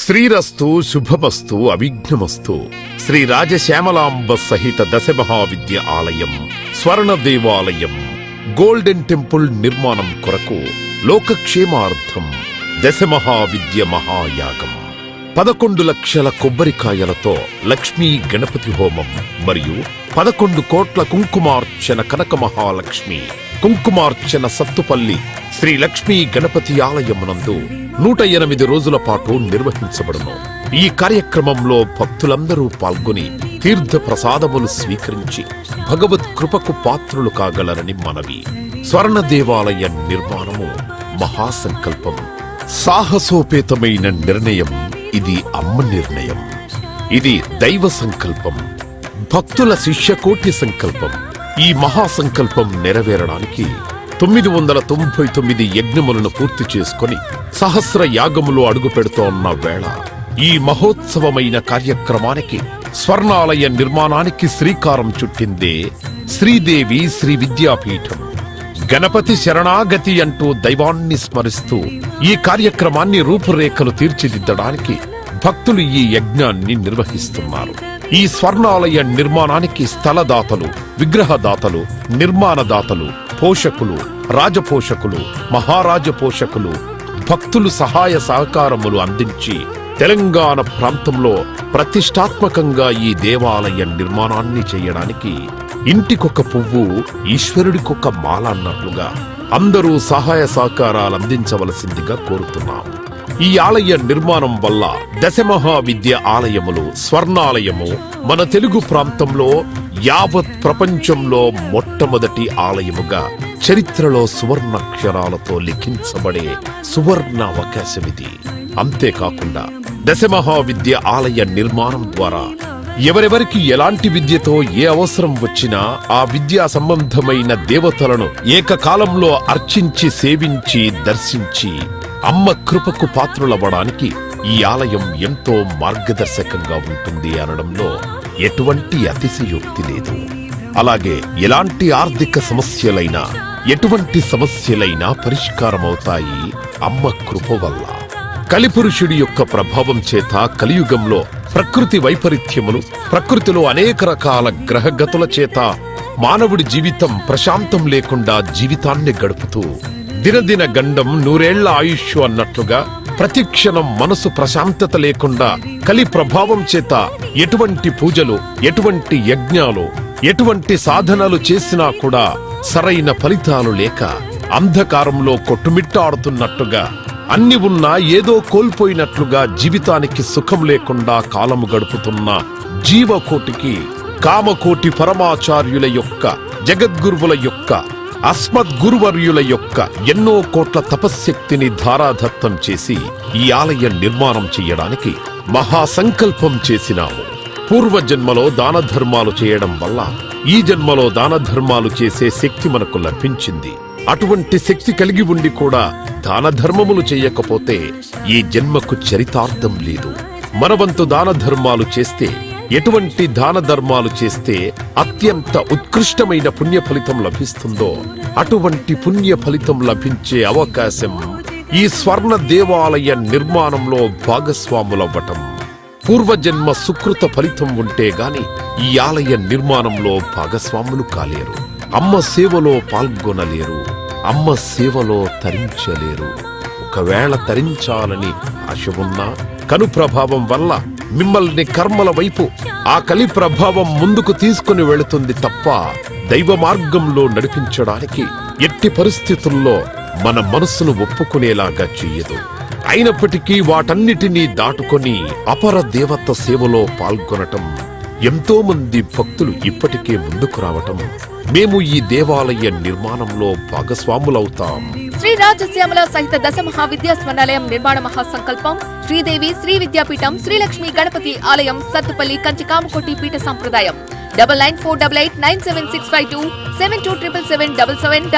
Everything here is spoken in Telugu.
శ్రీరస్తు శుభమస్తు అవిఘ్నమస్తు. శ్రీ రాజశ్యామలాంబ సహిత దశమహావిద్య ఆలయం స్వర్ణ దేవాలయం గోల్డెన్ టెంపుల్ నిర్మాణం కొరకు లోకక్షేమార్థం దశమహావిద్య మహాయాగం 11 లక్షల కొబ్బరికాయలతో లక్ష్మీ గణపతి హోమం మరియు 11 కోట్ల కుంకుమార్చన కనక మహాలక్ష్మి కుంకుమార్చన సత్తుపల్లి శ్రీ లక్ష్మీ గణపతి ఆలయమునందు 108 రోజుల పాటు నిర్వహించబడును. ఈ కార్యక్రమంలో భక్తులందరూ పాల్గొని తీర్థ ప్రసాదములు స్వీకరించి భగవత్ కృపకు పాత్రులు కాగలరని మనవి. స్వర్ణ దేవాలయ నిర్మాణము మహాసంకల్పం, సాహసోపేతమైన నిర్ణయం. ఇది అమ్మ నిర్ణయం, ఇది దైవ సంకల్పం, భక్తుల శిష్యకోటి సంకల్పం. ఈ మహాసంకల్పం నెరవేరడానికి 999 యజ్ఞములను పూర్తి చేసుకుని సహస్ర యాగములు అడుగు పెడుతోన్న వేళ ఈ మహోత్సవమైన కార్యక్రమానికి స్వర్ణాలయ నిర్మాణానికి శ్రీకారం చుట్టిందే శ్రీదేవి శ్రీ విద్యాపీఠం. గణపతి శరణాగతి అంటూ దైవాన్ని స్మరిస్తూ ఈ కార్యక్రమాన్ని రూపురేఖలు తీర్చిదిద్దడానికి భక్తులు ఈ యజ్ఞాన్ని నిర్వహిస్తున్నారు. ఈ స్వర్ణాలయ నిర్మాణానికి స్థలదాతలు, విగ్రహదాతలు, నిర్మాణదాతలు, పోషకులు, రాజపోషకులు, మహారాజ పోషకులు, భక్తులు సహాయ సహకారములు అందించి తెలంగాణ ప్రాంతంలో ప్రతిష్టాత్మకంగా ఈ దేవాలయ నిర్మాణాన్ని చేయడానికి ఇంటికొక పువ్వు ఈశ్వరుడికొక మాల అన్నట్లుగా అందరూ సహాయ సహకారాలు అందించవలసిందిగా కోరుతున్నాం. ఈ ఆలయ నిర్మాణం వల్ల దశమహావిద్య ఆలయములు స్వర్ణాలయము మన తెలుగు ప్రాంతంలో యావత్ ప్రపంచంలో మొట్టమొదటి ఆలయముగా చరిత్రలో సువర్ణాక్షరాలతో లిఖించబడే సువర్ణ అవకాశమిది. అంతేకాకుండా దశమహావిద్య ఆలయ నిర్మాణం ద్వారా ఎవరెవరికి ఎలాంటి విద్యతో ఏ అవసరం వచ్చినా ఆ విద్యా సంబంధమైన దేవతలను ఏకకాలంలో అర్చించి సేవించి దర్శించి అమ్మ కృపకు పాత్రులవ్వడానికి ఈ ఆలయం ఎంతో మార్గదర్శకంగా ఉంటుంది అనడంలో ఎటువంటి అతిశయోక్తి లేదు. అలాగే ఎలాంటి ఆర్థిక సమస్యలైనా ఎటువంటి సమస్యలైనా పరిష్కారమవుతాయి అమ్మ కృప వల్ల. కలిపురుషుడి యొక్క ప్రభావం చేత కలియుగంలో ప్రకృతి వైపరీత్యములు, ప్రకృతిలో అనేక రకాల గ్రహగతుల చేత మానవుడి జీవితం ప్రశాంతం లేకుండా జీవితాన్ని గడుపుతూ దినదిన గండం 100 ఏళ్ల ఆయుష్ అన్నట్లుగా ప్రతిక్షణం మనసు ప్రశాంతత లేకుండా కలి ప్రభావం చేత ఎటువంటి పూజలు, ఎటువంటి యజ్ఞాలు, ఎటువంటి సాధనలు చేసినా కూడా సరైన ఫలితాలు లేక అంధకారంలో కొట్టుమిట్టాడుతున్నట్టుగా అన్ని ఉన్నా ఏదో కోల్పోయినట్లుగా జీవితానికి సుఖం లేకుండా కాలము గడుపుతున్న జీవకోటికి కామకోటి పరమాచార్యుల యొక్క, జగద్గురువుల యొక్క, అస్మద్గురువర్యుల యొక్క ఎన్నో కోట్ల తపశ్శక్తిని ధారాదత్తం చేసి ఈ ఆలయ నిర్మాణం చెయ్యడానికి మహాసంకల్పం చేసినాము. పూర్వజన్మలో దాన ధర్మాలు చేయడం వల్ల ఈ జన్మలో దాన ధర్మాలు చేసే శక్తి మనకు లభించింది. అటువంటి శక్తి కలిగి ఉండి కూడా దాన ధర్మములు చేయకపోతే ఈ జన్మకు చరితార్థం లేదు. మనవంతు దాన ధర్మాలు చేస్తే, ఎటువంటి దాన ధర్మాలు చేస్తే అత్యంత ఉత్కృష్టమైన పుణ్య ఫలితం లభిస్తుందో అటువంటి పుణ్య ఫలితం లభించే అవకాశం ఈ స్వర్ణ దేవాలయ నిర్మాణంలో భాగస్వాములవ్వటం. పూర్వజన్మ సుకృత ఫలితం ఉంటే గాని ఈ ఆలయ నిర్మాణంలో భాగస్వాములు కాలేరు. అమ్మ సేవలో పాల్గొనలేరు, అమ్మ సేవలో తరించలేరు. ఒకవేళ తరించాలని ఆశ ఉన్నా కను ప్రభావం వల్ల మిమ్మల్ని కర్మల వైపు ఆ కలి ప్రభావం ముందుకు తీసుకుని వెళుతుంది తప్ప దైవ మార్గంలో నడిపించడానికి ఎట్టి పరిస్థితుల్లో మన మనస్సును ఒప్పుకునేలాగా చెయ్యదు. అయినప్పటికీ వాటన్నిటినీ దాటుకొని అపర దేవత సేవలో పాల్గొనటం ఎంతో మంది భక్తులు ఇప్పటికే ముందుకు రావటం మేము ఈ దేవాలయ నిర్మాణంలో భాగస్వాములవుతాం. శ్రీ రాజశ్యామల సహిత దశమహావిద్యా స్వర్ణాలయం నిర్మాణ మహాసంకల్పం శ్రీదేవి శ్రీ విద్యాపీఠం శ్రీ లక్ష్మీ గణపతి ఆలయం సత్తుపల్లి కంచికామకోటి పీఠ సంప్రదాయం 9948897652 727777